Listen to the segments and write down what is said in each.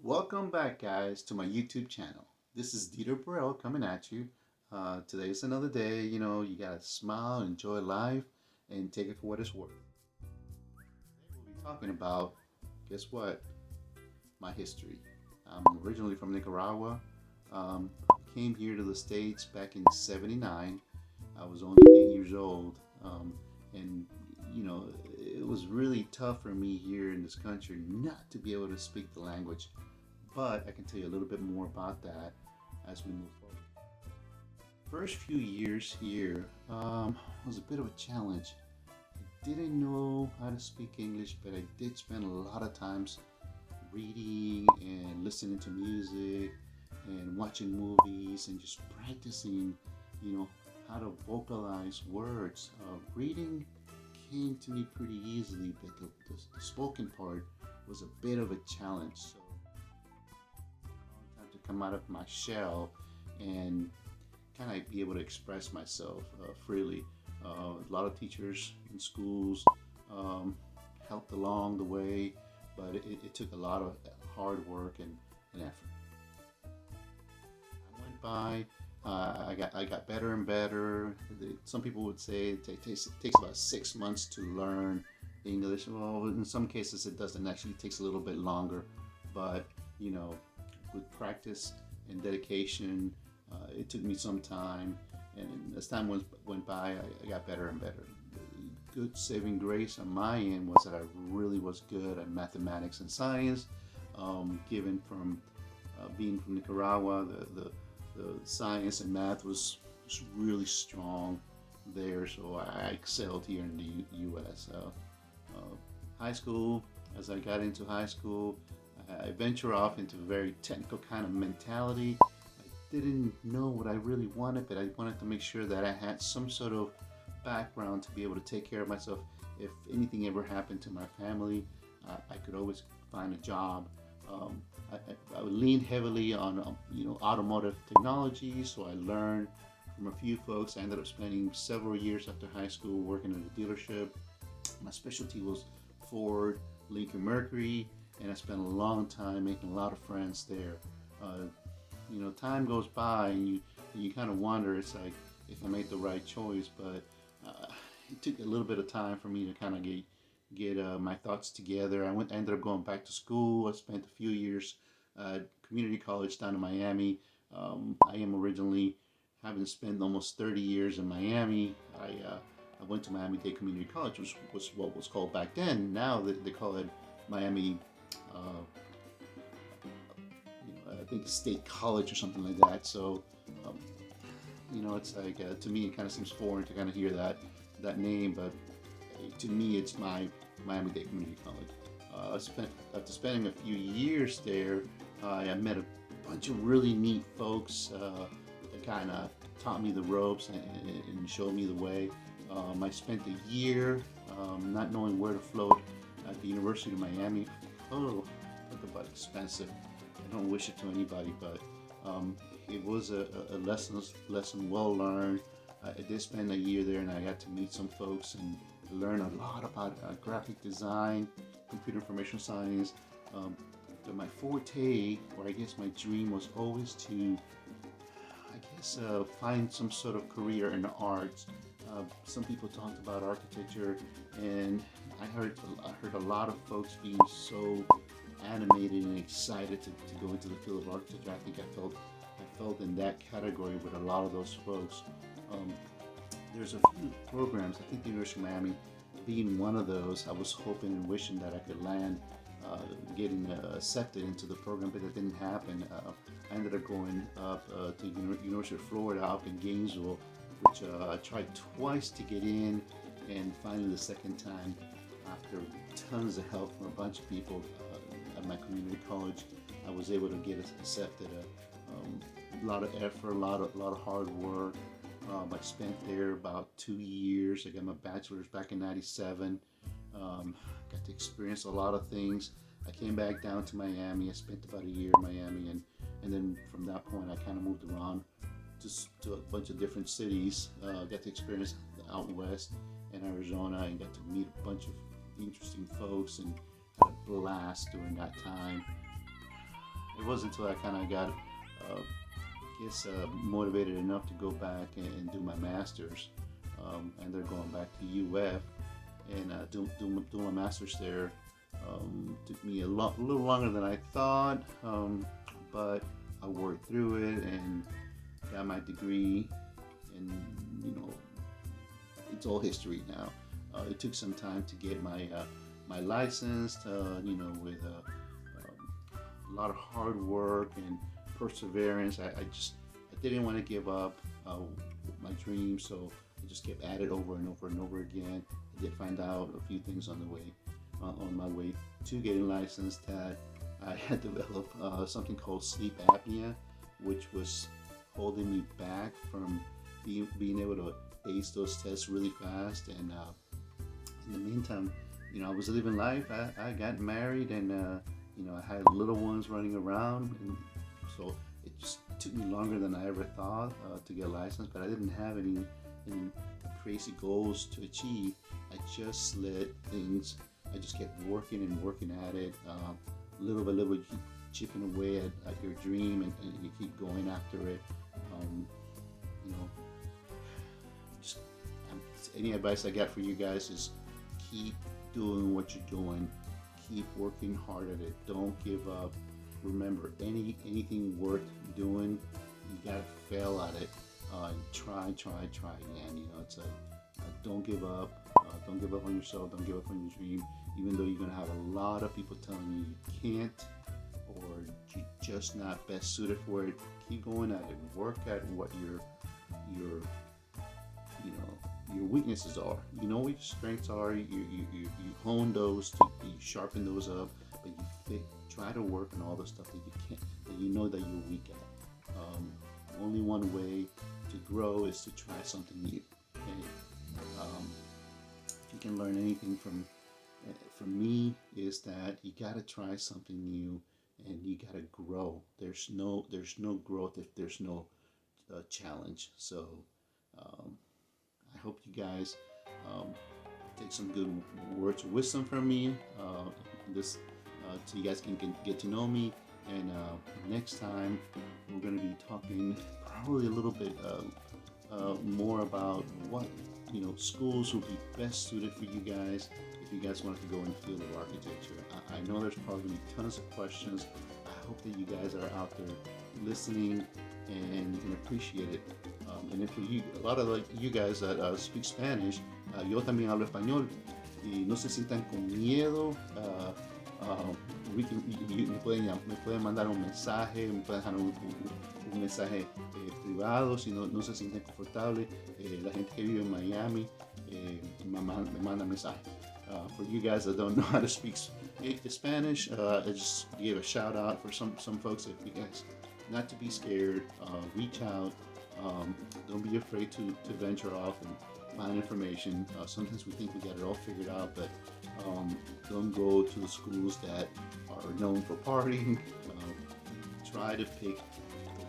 Welcome back, guys, to my YouTube channel. This is Dieter Burrell coming at you. Today is another day. You gotta smile, enjoy life, and take it for what it's worth. Today we'll be talking about, guess what? My history. I'm originally from Nicaragua. Um, Came here to the States back in '79. I was only 8 years old. And, it was really tough for me here in this country not to be able to speak the language. But I can tell you a little bit more about that as we move forward. First few years here was a bit of a challenge. I didn't know how to speak English, but I did spend a lot of times reading and listening to music and watching movies and just practicing, you know, how to vocalize words. Reading came to me pretty easily, but the spoken part was a bit of a challenge. So time to come out of my shell and kind of be able to express myself freely. A lot of teachers in schools um, helped along the way, but it took a lot of hard work and effort. I went by. I got better and better. Some people would say it takes about 6 months to learn English. Well, in some cases it doesn't. Actually, it takes a little bit longer, but you know, with practice and dedication, it took me some time. And as time went by, I got better and better. The good saving grace on my end was that I really was good at mathematics and science. Given from being from Nicaragua, the science and math was really strong there, so I excelled here in the U.S. High school, as I got into high school, I ventured off into a very technical kind of mentality. I didn't know what I really wanted, but I wanted to make sure that I had some sort of background to be able to take care of myself. If anything ever happened to my family, I could always find a job. I would lean heavily on automotive technology, so I learned from a few folks. I ended up spending several years after high school working at a dealership. My specialty was Ford, Lincoln Mercury, and I spent a long time making a lot of friends there. Time goes by, and you kind of wonder. It's like if I made the right choice, but uh, it took a little bit of time for me to kind of get my thoughts together. I ended up going back to school. I spent a few years at community college down in Miami. I am originally having spent almost 30 years in Miami. I went to Miami Dade Community College, which was what was called back then. Now they call it Miami, uh, I think State College or something like that. So, um, it's like to me it kind of seems foreign to kind of hear that name, but to me it's my Miami Dade Community College. After spending a few years there, I met a bunch of really neat folks that kind of taught me the ropes and showed me the way. I spent a year not knowing where to float at the University of Miami. Oh, talk about expensive. I don't wish it to anybody, but um, it was a lesson well learned. I did spend a year there, and I got to meet some folks and learn a lot about graphic design, computer information science. Um, but my forte, or I guess my dream, was always to, find some sort of career in the arts. Some people talked about architecture, and I heard a lot of folks being so animated and excited to go into the field of architecture. I felt in that category with a lot of those folks. Um, there's a few programs. I think the University of Miami being one of those. I was hoping and wishing that I could land, getting accepted into the program, but that didn't happen. I ended up going up to University of Florida up in Gainesville, which I tried twice to get in, and finally the second time, after tons of help from a bunch of people at my community college, I was able to get accepted. A lot of effort, a lot of hard work. I spent there about 2 years. I got my bachelor's back in '97. Got to experience a lot of things. I came back down to Miami. I spent about a year in Miami, and then from that point, I kind of moved around just to a bunch of different cities. Got to experience out west in Arizona, and got to meet a bunch of interesting folks, and had a blast during that time. wasn't until I kind of got, motivated enough to go back and do my master's. And they're going back to UF and do my master's there. Took me a little longer than I thought, but I worked through it and got my degree. And it's all history now. It took some time to get my license, with a lot of hard work and perseverance. I didn't want to give up my dream, so I just kept at it over and over and over again. I did find out a few things on the way, on my way to getting licensed, that I had developed something called sleep apnea, which was holding me back from being able to ace those tests really fast. And in the meantime, I was living life. I got married, and I had little ones running around, and so it just took me longer than I ever thought to get licensed. But I didn't have any crazy goals to achieve. I just let things. I just kept working and working at it, little by little. You keep chipping away at your dream, and you keep going after it. Just any advice I got for you guys is keep doing what you're doing. Keep working hard at it. Don't give up. Remember, anything worth doing, you gotta fail at it. Try again. It's don't give up. Don't give up on yourself. Don't give up on your dream. Even though you're gonna have a lot of people telling you can't, or you're just not best suited for it. Keep going at it. Work at what your weaknesses are. You know what your strengths are. You hone those. You sharpen those up. But you try to work on all the stuff that you can't, that you know that you're weak at. Only one way to grow is to try something new. Okay? If you can learn anything from me, is that you gotta try something new, and you gotta grow. There's no growth if there's no challenge. So I hope you guys take some good words of wisdom from me. So you guys can get to know me. And next time we're going to be talking probably a little bit more about what schools will be best suited for you guys if you guys wanted to go in the field of architecture. I know there's probably going to be tons of questions. I hope that you guys are out there listening and you can appreciate it. And if a lot of you guys that speak Spanish, yo también hablo español, y no se sientan con miedo. Me pueden mandar un mensaje, me pueden dejar un mensaje privado si no se sienten confortables. La gente que vive en Miami me manda mensaje. For you guys that don't know how to speak Spanish, I just gave a shout out for some folks. If you guys, not to be scared, reach out. Don't be afraid to venture off and find information. Sometimes we think we got it all figured out, but don't go to the schools that are known for partying. Try to pick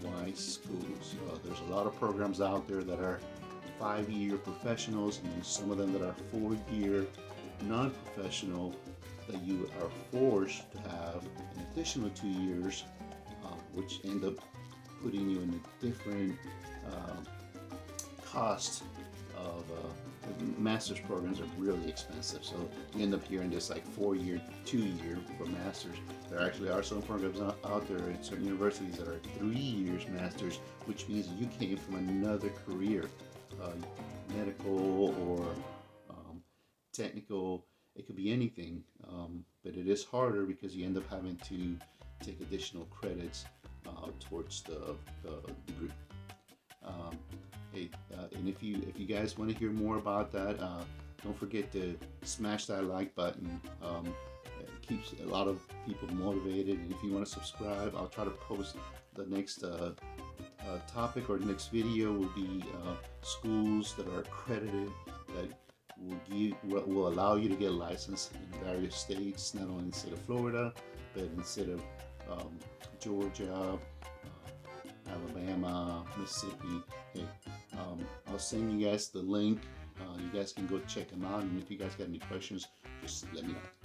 the wise schools. There's a lot of programs out there that are 5-year professionals, and then some of them that are 4-year non-professional that you are forced to have an additional 2 years, which end up putting you in a different cost of master's programs are really expensive. So you end up hearing this like 4-year, 2-year for masters. There actually are some programs out there at certain universities that are 3 years masters, which means you came from another career, medical or technical. It could be anything, but it is harder because you end up having to take additional credits towards the degree. And if you guys want to hear more about that, don't forget to smash that like button. It keeps a lot of people motivated. And if you want to subscribe, I'll try to post the next topic, or the next video will be schools that are accredited, that will allow you to get licensed in various states, not only in the state of Florida, but in the state of Georgia, Alabama, Mississippi. Okay. I'll send you guys the link. You guys can go check them out, and if you guys got any questions, just let me know.